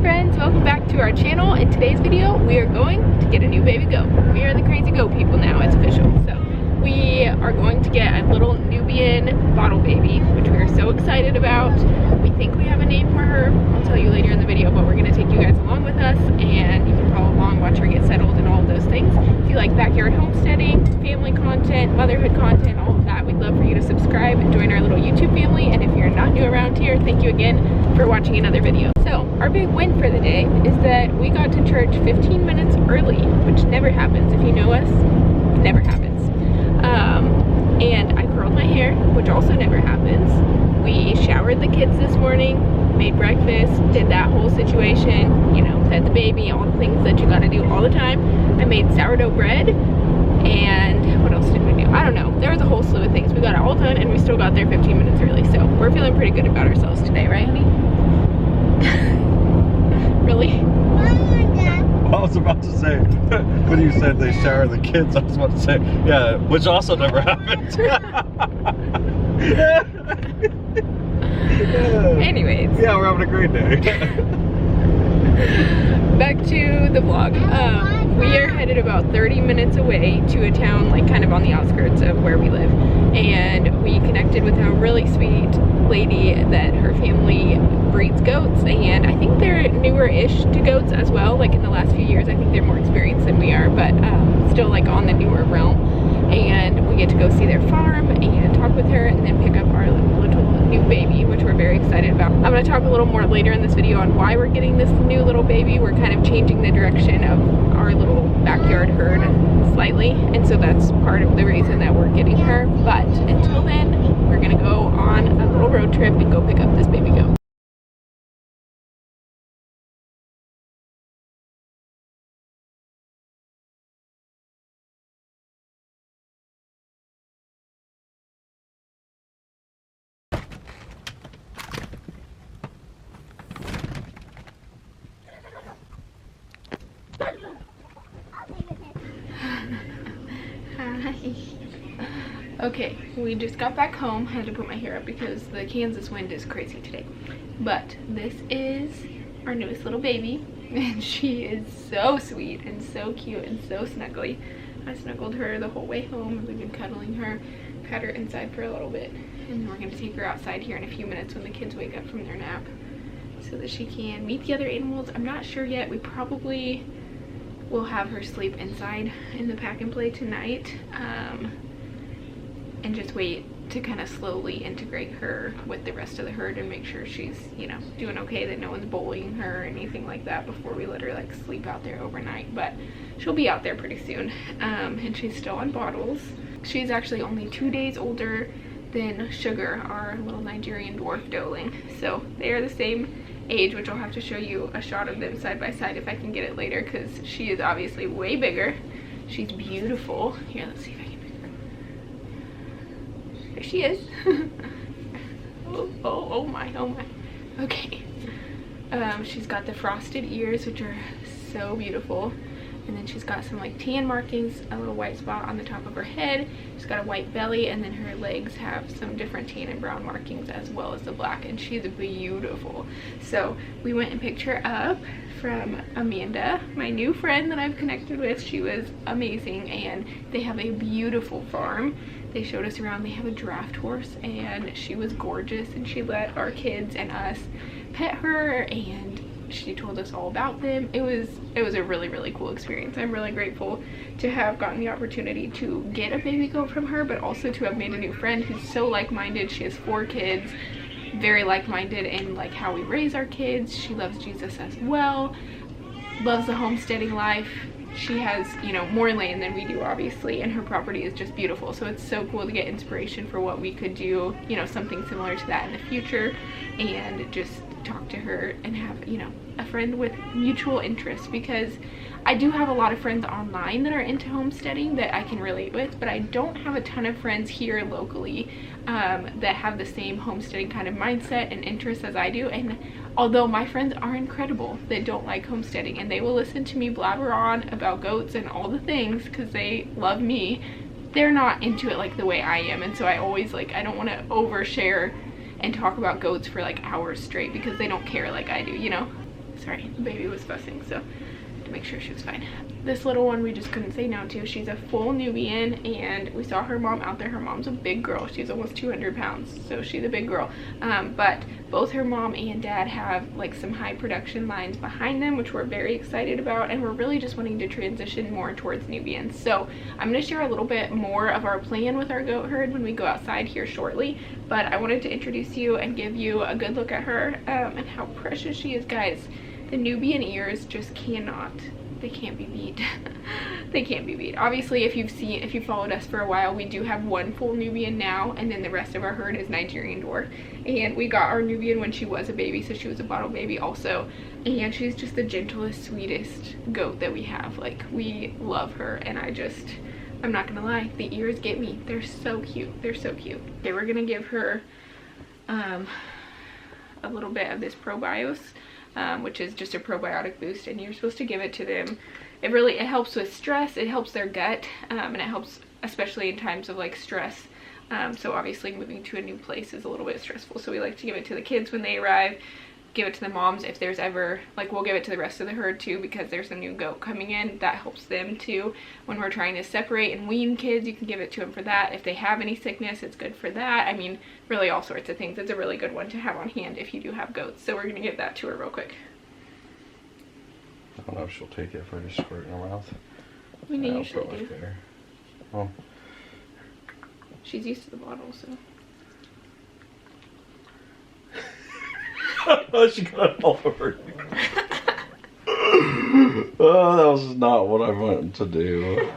friends, welcome back to our channel. In today's video we are going to get a new baby goat. We are the crazy goat people now, it's official. So we are going to get a little Nubian bottle baby, which we are so excited about. We think we have a name for her. I'll tell you later in the video, but we're going to take you guys along with us and you can follow along, watch her get settled and all of those things. If you like backyard homesteading, family content, motherhood content, all of that, we'd love for you to subscribe and join our little YouTube family. And if you're not new around here, thank you again for watching another video. So our big win for the day is that we got to church 15 minutes early, which never happens. If you know us, it never happens. And I curled my hair, which also never happens. We showered the kids this morning, made breakfast, did that whole situation, you know, fed the baby, all the things that you gotta do all the time. I made sourdough bread, and what else did we do? I don't know. There was a whole slew of things. We got it all done and we still got there 15 minutes early. So we're feeling pretty good about ourselves today, right, honey? Really? I was about to say, when you said they shower the kids, I was about to say, yeah, which also never happened. Anyways. Yeah, we're having a great day. Back to the vlog. We are headed about 30 minutes away to a town like kind of on the outskirts of where we live, and we connected with a really sweet lady that her family breeds goats, and I think they're newer-ish to goats as well. Like in the last few years I think they're more experienced than we are, but still like on the newer realm. And we get to go see their farm and talk with her and then pick up our little new baby, which we're very excited about. I'm going to talk a little more later in this video on why we're getting this new little baby. We're kind of changing the direction of our little backyard herd slightly, and so that's part of the reason that we're getting her. But until then, we're going to go on a little road trip and go pick up this baby goat. Hi. Okay, we just got back home. I had to put my hair up because the Kansas wind is crazy today. But this is our newest little baby, and she is so sweet and so cute and so snuggly. I snuggled her the whole way home, and we've been cuddling her, had her inside for a little bit, and then we're going to take her outside here in a few minutes when the kids wake up from their nap so that she can meet the other animals. I'm not sure yet. We probably will have her sleep inside in the pack and play tonight, and just wait to kind of slowly integrate her with the rest of the herd and make sure she's, you know, doing okay, that no one's bullying her or anything like that before we let her like sleep out there overnight. But she'll be out there pretty soon. And she's still on bottles. She's actually only 2 days older than Sugar, our little Nigerian dwarf doeling. So they are the same age, which I'll have to show you a shot of them side by side if I can get it later, because she is obviously way bigger. She's beautiful. Here, let's see if I can pick her. There she is. oh my. Okay. She's got the frosted ears, which are so beautiful. And then she's got some like tan markings, a little white spot on the top of her head. She's got a white belly, and then her legs have some different tan and brown markings as well as the black, and she's beautiful. So we went and picked her up from Amanda, my new friend that I've connected with. She was amazing, and they have a beautiful farm. They showed us around. They have a draft horse, and she was gorgeous, and she let our kids and us pet her, and she told us all about them. It was a really cool experience. I'm really grateful to have gotten the opportunity to get a baby goat from her, but also to have made a new friend who's so like-minded. She has 4 kids, very like-minded in like how we raise our kids. She loves Jesus as well, loves the homesteading life. She has, you know, more land than we do obviously, and her property is just beautiful. So it's so cool to get inspiration for what we could do, you know, something similar to that in the future, and just talk to her and have, you know, a friend with mutual interests, because I do have a lot of friends online that are into homesteading that I can relate with, but I don't have a ton of friends here locally that have the same homesteading kind of mindset and interests as I do. And although my friends are incredible that don't like homesteading, and they will listen to me blabber on about goats and all the things because they love me, they're not into it like the way I am. And so I always like, I don't want to overshare and talk about goats for like hours straight because they don't care like I do, you know? sorry, the baby was fussing, so to make sure she was fine. This little one we just couldn't say no to. She's a full Nubian, and we saw her mom out there. Her mom's a big girl. She's almost 200 pounds, so she's a big girl. But both her mom and dad have like some high production lines behind them, which we're very excited about, and we're really just wanting to transition more towards Nubians. So I'm going to share a little bit more of our plan with our goat herd when we go outside here shortly, but I wanted to introduce you and give you a good look at her and how precious she is. Guys, the Nubian ears just they can't be beat. They can't be beat. Obviously, if you've followed us for a while, we do have one full Nubian now, and then the rest of our herd is Nigerian dwarf. And we got our Nubian when she was a baby, so she was a bottle baby also. And she's just the gentlest, sweetest goat that we have. Like, we love her, and I'm not gonna lie, the ears get me. They're so cute. They're so cute. Okay, we're gonna give her a little bit of this ProBios, which is just a probiotic boost, and you're supposed to give it to them. It helps with stress, it helps their gut, and it helps especially in times of like stress. So obviously moving to a new place is a little bit stressful, so we like to give it to the kids when they arrive, give it to the moms if there's ever, like, we'll give it to the rest of the herd too, because there's a new goat coming in. That helps them too. When we're trying to separate and wean kids, you can give it to them for that. If they have any sickness, it's good for that. I mean, really all sorts of things. It's a really good one to have on hand if you do have goats. So we're gonna give that to her real quick. I don't know if she'll take it if I just squirt in her mouth. We usually do. There. Oh. She's used to the bottle, so. Oh, she got it all over. Oh, that was not what I wanted to do.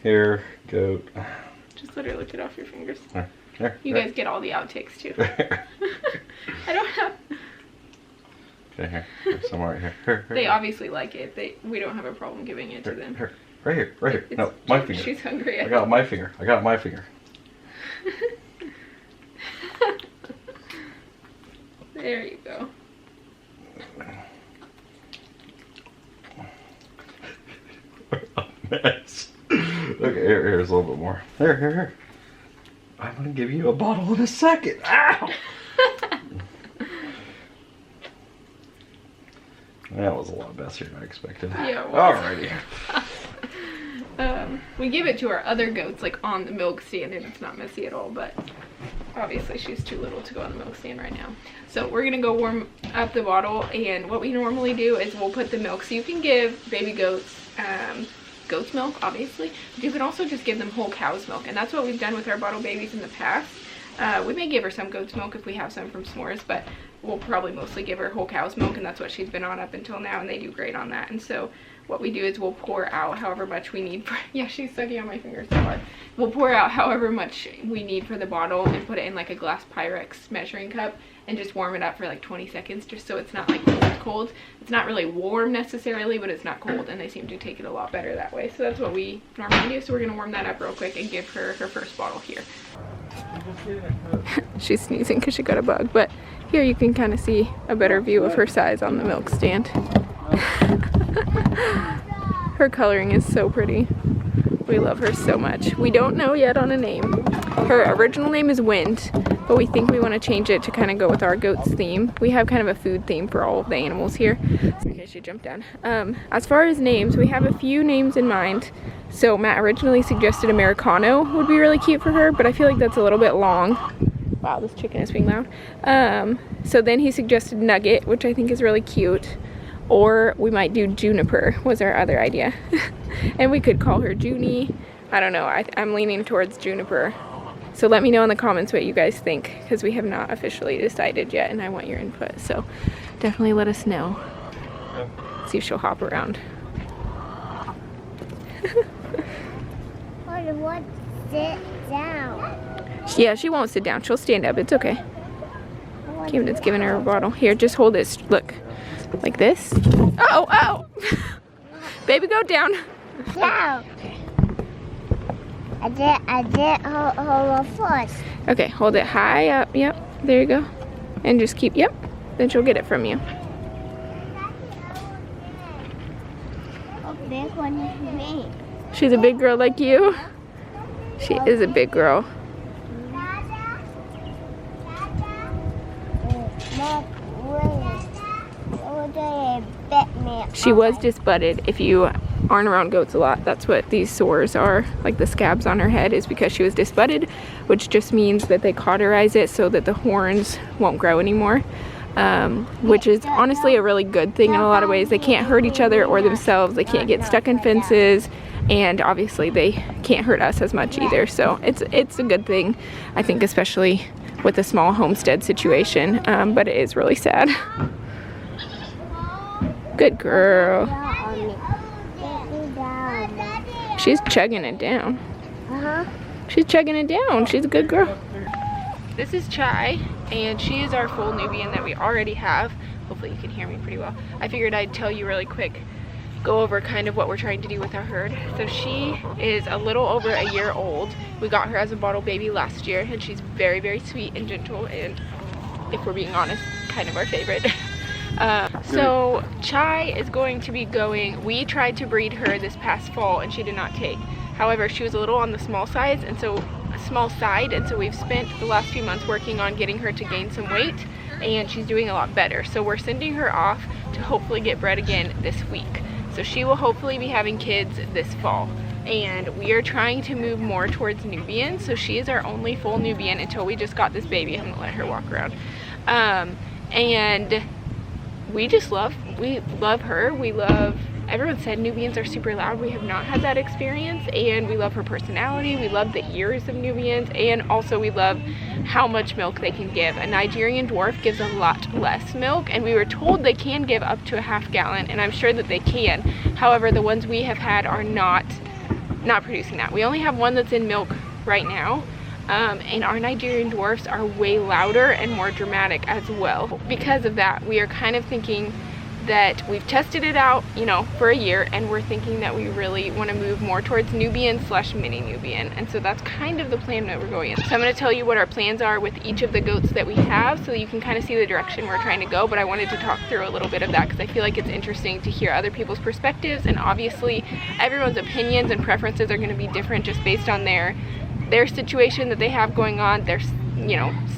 Here, goat. Just let her lick it off your fingers. Here, you guys get all the outtakes too. I don't have. Okay, here. There's some right here. Here. They obviously like it. We don't have a problem giving it to them. Here. Right here. No, my finger. She's hungry. I got my finger. There you go. A mess. Okay, here's a little bit more. Here. I'm gonna give you a bottle in a second. Ow! That was a lot better than I expected. Yeah, it was. Alrighty. We give it to our other goats like on the milk stand, and it's not messy at all, but obviously she's too little to go on the milk stand right now. So we're gonna go warm up the bottle, and what we normally do is we'll put the milk, so you can give baby goats goat's milk, obviously, but you can also just give them whole cow's milk, and that's what we've done with our bottle babies in the past. We may give her some goat's milk if we have some from S'mores, but we'll probably mostly give her whole cow's milk, and that's what she's been on up until now, and they do great on that. And so what we do is we'll pour out however much we need for, yeah, she's sucking on my fingers so hard. We'll pour out however much we need for the bottle and put it in like a glass Pyrex measuring cup and just warm it up for like 20 seconds just so it's not like cold. It's not really warm necessarily, but it's not cold, and they seem to take it a lot better that way. So that's what we normally do. So we're gonna warm that up real quick and give her her first bottle here. She's sneezing because she got a bug, but here you can kind of see a better view of her size on the milk stand. Her coloring is so pretty. We love her so much. We don't know yet on a name. Her original name is Wind, but we think we want to change it to kind of go with our goats theme. We have kind of a food theme for all of the animals here. Okay, she jumped down. As far as names, we have a few names in mind. So Matt originally suggested Americano would be really cute for her, but I feel like that's a little bit long. Wow, this chicken is being loud. So then he suggested Nugget, which I think is really cute. Or we might do Juniper was our other idea. And we could call her Junie. I don't know, I'm leaning towards Juniper. So let me know in the comments what you guys think, because we have not officially decided yet, and I want your input. So definitely let us know. See if she'll hop around. I want to sit down. Yeah, she won't sit down. She'll stand up. It's okay. Camden's giving her a bottle. Here, just hold this. Look. Like this. Oh! Baby, go down. No. I did hold her first. Okay, hold it high up. Yep, there you go. And just keep, yep. Then she'll get it from you. Oh, big one is me. She's a big girl like you? She is a big girl. She was disbudded. If you aren't around goats a lot, that's what these sores are, like the scabs on her head, is because she was disbudded, which just means that they cauterize it so that the horns won't grow anymore, which is honestly a really good thing in a lot of ways. They can't hurt each other or themselves. They can't get stuck in fences, and obviously they can't hurt us as much either. So it's a good thing, I think, especially with a small homestead situation, but it is really sad. Good girl. She's chugging it down. She's chugging it down. She's a good girl. This is Chai, and she is our full Nubian that we already have. Hopefully you can hear me pretty well. I figured I'd tell you really quick, go over kind of what we're trying to do with our herd. So she is a little over a year old. We got her as a bottle baby last year, and she's very, very sweet and gentle, and if we're being honest, kind of our favorite. So Chai is going to be going, we tried to breed her this past fall and she did not take. However, she was a little on the small side, and so we've spent the last few months working on getting her to gain some weight, and she's doing a lot better. So we're sending her off to hopefully get bred again this week. So she will hopefully be having kids this fall. And we are trying to move more towards Nubian. So she is our only full Nubian until we just got this baby. I'm gonna let her walk around. And we love her. Everyone said Nubians are super loud. We have not had that experience, and we love her personality. We love the ears of Nubians, and also we love how much milk they can give. A Nigerian dwarf gives a lot less milk, and we were told they can give up to a half gallon, and I'm sure that they can. However, the ones we have had are not producing that. We only have one that's in milk right now. And our Nigerian dwarfs are way louder and more dramatic as well. Because of that, we are kind of thinking that we've tested it out, you know, for a year, and we're thinking that we really want to move more towards Nubian / mini Nubian, and so that's kind of the plan that we're going in. So I'm going to tell you what our plans are with each of the goats that we have, so you can kind of see the direction we're trying to go. But I wanted to talk through a little bit of that because I feel like it's interesting to hear other people's perspectives, and obviously everyone's opinions and preferences are going to be different just based on their situation that they have going on, their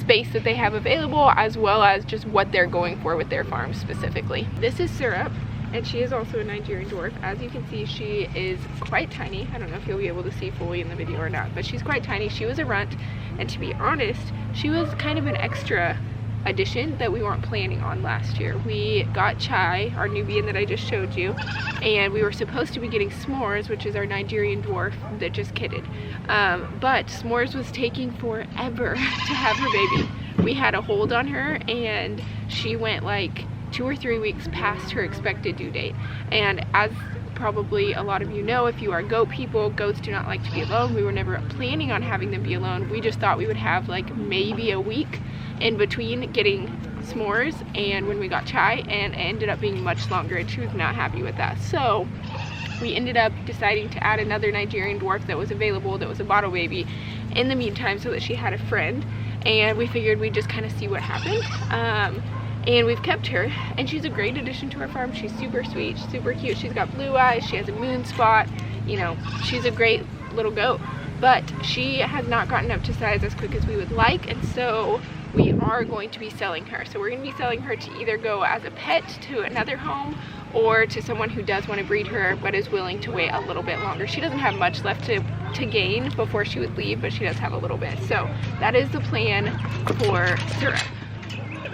space that they have available, as well as just what they're going for with their farm specifically. This is Syrup, and she is also a Nigerian dwarf. As you can see, she is quite tiny. I don't know if you'll be able to see fully in the video or not, but she's quite tiny. She was a runt, and to be honest, she was kind of an extra addition that we weren't planning on last year. We got Chai, our Nubian that I just showed you, and we were supposed to be getting S'mores, which is our Nigerian dwarf that just kidded. But S'mores was taking forever to have her baby. We had a hold on her, and she went like 2 or 3 weeks past her expected due date. And as probably a lot of you know, if you are goat people, goats do not like to be alone. We were never planning on having them be alone. We just thought we would have like maybe a week in between getting S'mores and when we got Chai, and it ended up being much longer, and she was not happy with that. So we ended up deciding to add another Nigerian dwarf that was available, that was a bottle baby in the meantime, so that she had a friend, and we figured we'd just kind of see what happened. And we've kept her, and she's a great addition to our farm. She's super sweet, super cute. She's got blue eyes, she has a moon spot, you know, she's a great little goat, but she has not gotten up to size as quick as we would like, and so we are going to be selling her. So we're going to be selling her to either go as a pet to another home, or to someone who does want to breed her but is willing to wait a little bit longer. She doesn't have much left to gain before she would leave, but she does have a little bit. So that is the plan for Syrup,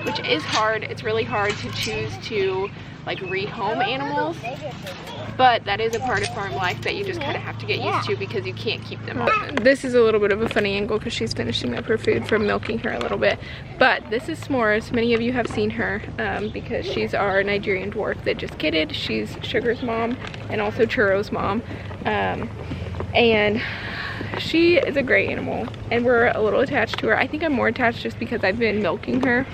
which is hard. It's really hard to choose to like rehome animals, but that is a part of farm life that you just kind of have to get used to because you can't keep them often. This is a little bit of a funny angle because she's finishing up her food from milking her a little bit, but this is S'mores. Many of you have seen her because she's our Nigerian dwarf that just kidded. She's Sugar's mom and also Churro's mom, and she is a great animal, and we're a little attached to her. I think I'm more attached just because I've been milking her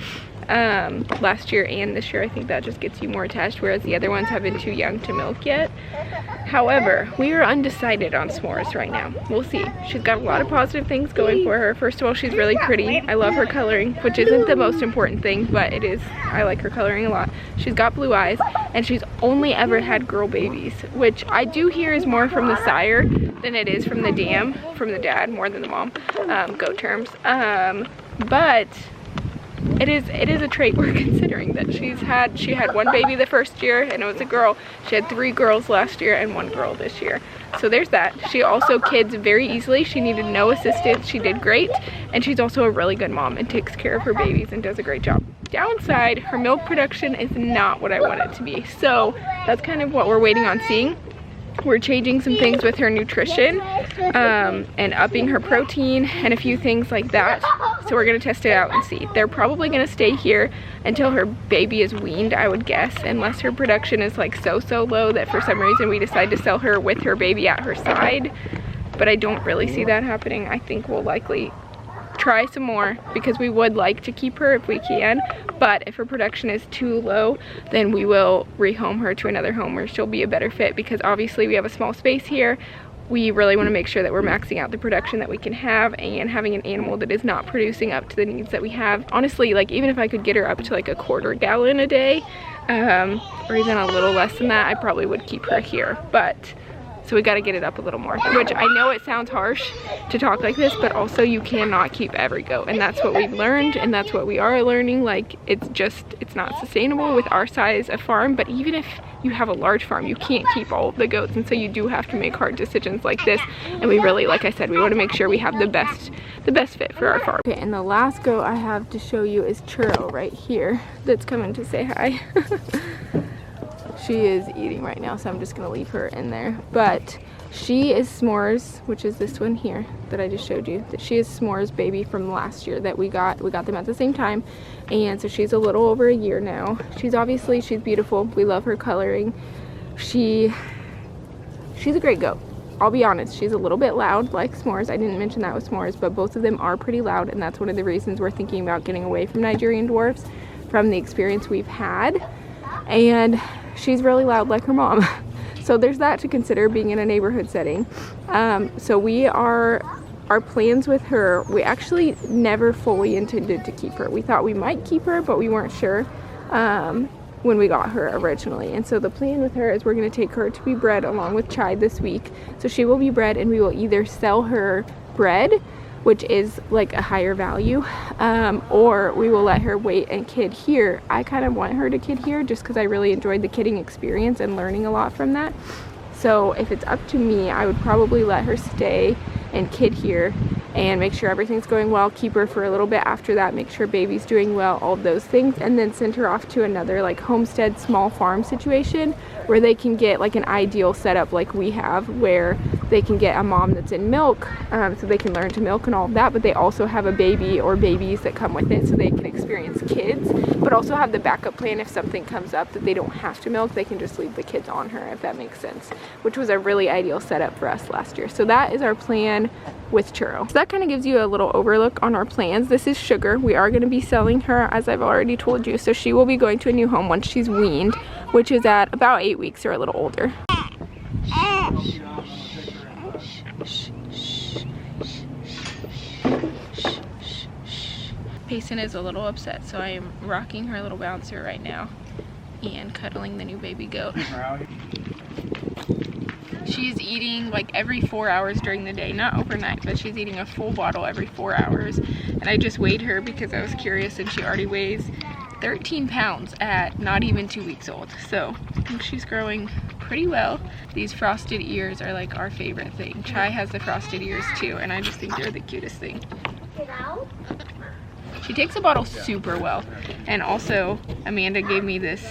last year and this year. I think that just gets you more attached, whereas the other ones have been too young to milk yet. However, we are undecided on S'mores right now. We'll see. She's got a lot of positive things going for her. First of all, she's really pretty. I love her coloring, which isn't the most important thing, but it is. I like her coloring a lot. She's got blue eyes, and she's only ever had girl babies, which I do hear is more from the sire than it is from the dam, from the dad more than the mom, goat terms. But it is a trait we're considering, that she had one baby the first year and it was a girl. She had 3 girls last year and 1 girl this year. So there's that. She also kids very easily. She needed no assistance. She did great. And she's also a really good mom and takes care of her babies and does a great job. Downside, her milk production is not what I want it to be. So that's kind of what we're waiting on seeing. We're changing some things with her nutrition and upping her protein and a few things like that. So we're gonna test it out and see. They're probably gonna stay here until her baby is weaned, I would guess, unless her production is like so low that for some reason we decide to sell her with her baby at her side. But I don't really see that happening. I think we'll likely try some more because we would like to keep her if we can, but if her production is too low, then we will rehome her to another home where she'll be a better fit, because obviously we have a small space here. We really want to make sure that we're maxing out the production that we can have, and having an animal that is not producing up to the needs that we have. Honestly, like even if I could get her up to like a 1/4 gallon a day, or even a little less than that, I probably would keep her here. But so we got to get it up a little more, which I know it sounds harsh to talk like this, but also you cannot keep every goat, and that's what we've learned, and that's what we are learning. Like it's not sustainable with our size of farm. But even if you have a large farm, you can't keep all of the goats, and so you do have to make hard decisions like this. And we really, like I said, we want to make sure we have the best fit for our farm. Okay, and the last goat I have to show you is Churro right here, that's coming to say hi. She is eating right now, so I'm just gonna leave her in there. But she is S'mores, which is this one here that I just showed you. That she is S'mores baby from last year that we got them at the same time, and so she's a little over a year now. She's beautiful. We love her coloring. She's a great goat. I'll be honest, she's a little bit loud like S'mores. I didn't mention that with S'mores, but both of them are pretty loud, and that's one of the reasons we're thinking about getting away from Nigerian dwarfs from the experience we've had. And she's really loud like her mom. So there's that to consider being in a neighborhood setting. So our plans with her, we actually never fully intended to keep her. We thought we might keep her, but we weren't sure when we got her originally. And so the plan with her is we're gonna take her to be bred along with Chai this week. So she will be bred, and we will either sell her bred, which is like a higher value, or we will let her wait and kid here. I kind of want her to kid here just because I really enjoyed the kidding experience and learning a lot from that. So if it's up to me, I would probably let her stay and kid here and make sure everything's going well, keep her for a little bit after that, make sure baby's doing well, all of those things, and then send her off to another like homestead small farm situation where they can get like an ideal setup like we have, where they can get a mom that's in milk, so they can learn to milk and all of that, but they also have a baby or babies that come with it so they can experience kids, but also have the backup plan if something comes up that they don't have to milk, they can just leave the kids on her, if that makes sense, which was a really ideal setup for us last year. So that is our plan with Churro. So that kind of gives you a little overlook on our plans. This is Sugar. We are going to be selling her, as I've already told you, so she will be going to a new home once she's weaned, which is at about 8 weeks or a little older. Payson is a little upset, so I am rocking her little bouncer right now and cuddling the new baby goat. She's eating like every 4 hours during the day, not overnight, but she's eating a full bottle every 4 hours. And I just weighed her because I was curious, and she already weighs 13 pounds at not even 2 weeks old. So I think she's growing pretty well. These frosted ears are like our favorite thing. Chai has the frosted ears too, and I just think they're the cutest thing. She takes a bottle super well. And also Amanda gave me this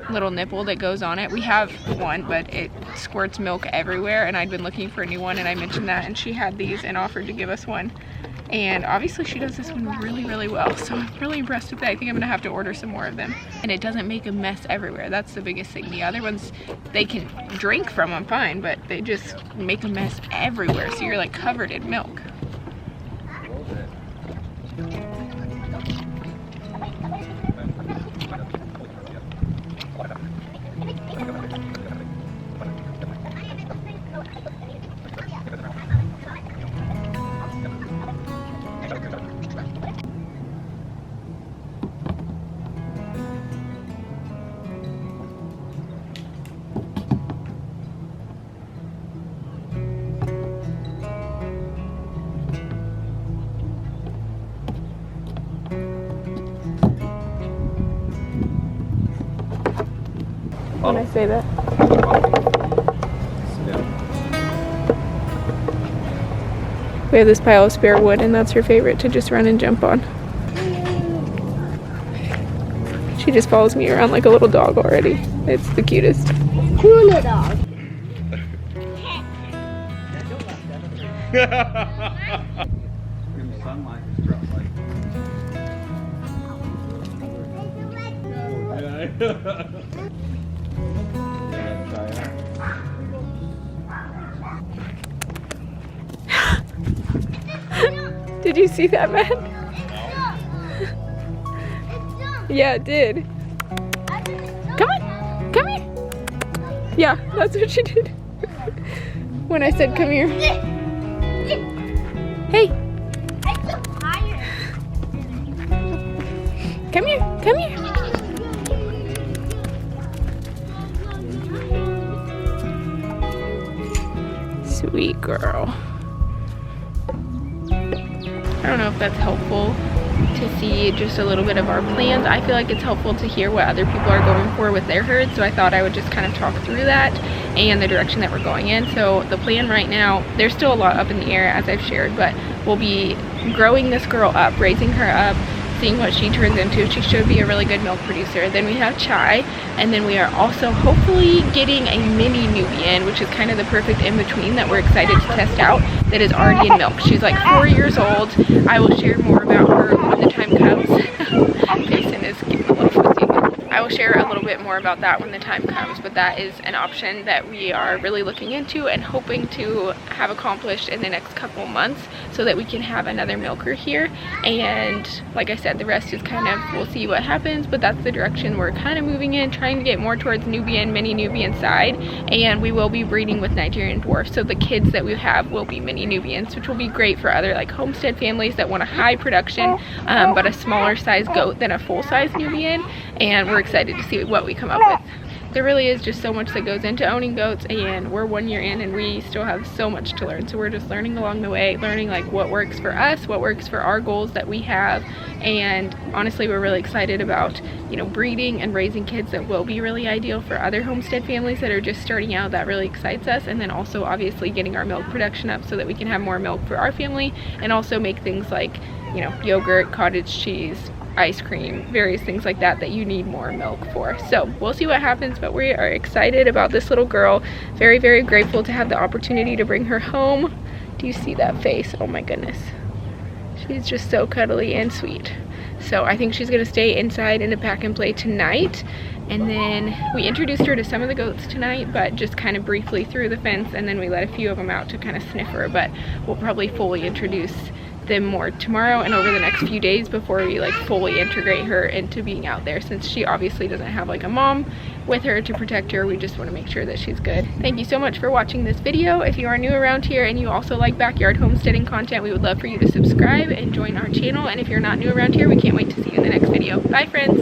little nipple that goes on it. We have one, but it squirts milk everywhere, and I'd been looking for a new one, and I mentioned that, and she had these and offered to give us one. And obviously she does this one really, really well, so I'm really impressed with that. I think I'm gonna have to order some more of them. And it doesn't make a mess everywhere. That's the biggest thing. The other ones, they can drink from them fine, but they just make a mess everywhere, so you're like covered in milk. when I say that. We have this pile of spare wood, and that's her favorite to just run and jump on. She just follows me around like a little dog already. It's the cutest. Cooler dog. Did you see that, Matt? Yeah, it did. Come on, come here. Yeah, that's what she did. When I said come here. Hey. Come here, come here. Sweet girl. I don't know if that's helpful to see just a little bit of our plans. I feel like it's helpful to hear what other people are going for with their herds, so I thought I would just kind of talk through that and the direction that we're going in. So the plan right now, there's still a lot up in the air as I've shared, but we'll be growing this girl up, raising her up, seeing what she turns into. She should be a really good milk producer. Then we have Chai, and then we are also hopefully getting a mini Nubian, which is kind of the perfect in-between that we're excited to test out, that is already in milk. She's like 4 years old. I will share more about her when the time comes. Jason is getting a little fuzzy. I will share a little bit more about that when the time comes, but that is an option that we are really looking into and hoping to have accomplished in the next couple months so that we can have another milker here. And like I said, the rest is kind of, we'll see what happens, but that's the direction we're kind of moving in, trying to get more towards Nubian, mini Nubian side. And we will be breeding with Nigerian dwarfs, so the kids that we have will be mini Nubians, which will be great for other like homestead families that want a high production but a smaller size goat than a full size Nubian. And we're excited to see what we come up with. There really is just so much that goes into owning goats, and we're 1 year in and we still have so much to learn. So we're just learning along the way, learning like what works for us, what works for our goals that we have. And honestly, we're really excited about, you know, breeding and raising kids that will be really ideal for other homestead families that are just starting out. That really excites us. And then also obviously getting our milk production up so that we can have more milk for our family, and also make things like, you know, yogurt, cottage cheese, ice cream, various things like that that you need more milk for. So we'll see what happens, but we are excited about this little girl. Very, very grateful to have the opportunity to bring her home. Do you see that face? Oh my goodness. She's just so cuddly and sweet. So I think she's gonna stay inside in a pack and play tonight. And then we introduced her to some of the goats tonight, but just kind of briefly through the fence, and then we let a few of them out to kind of sniff her, but we'll probably fully introduce them more tomorrow and over the next few days before we like fully integrate her into being out there, since she obviously doesn't have like a mom with her to protect her. We just want to make sure that she's good. Thank you so much for watching this video. If you are new around here and you also like backyard homesteading content, we would love for you to subscribe and join our channel. And if you're not new around here, we can't wait to see you in the next video. Bye friends.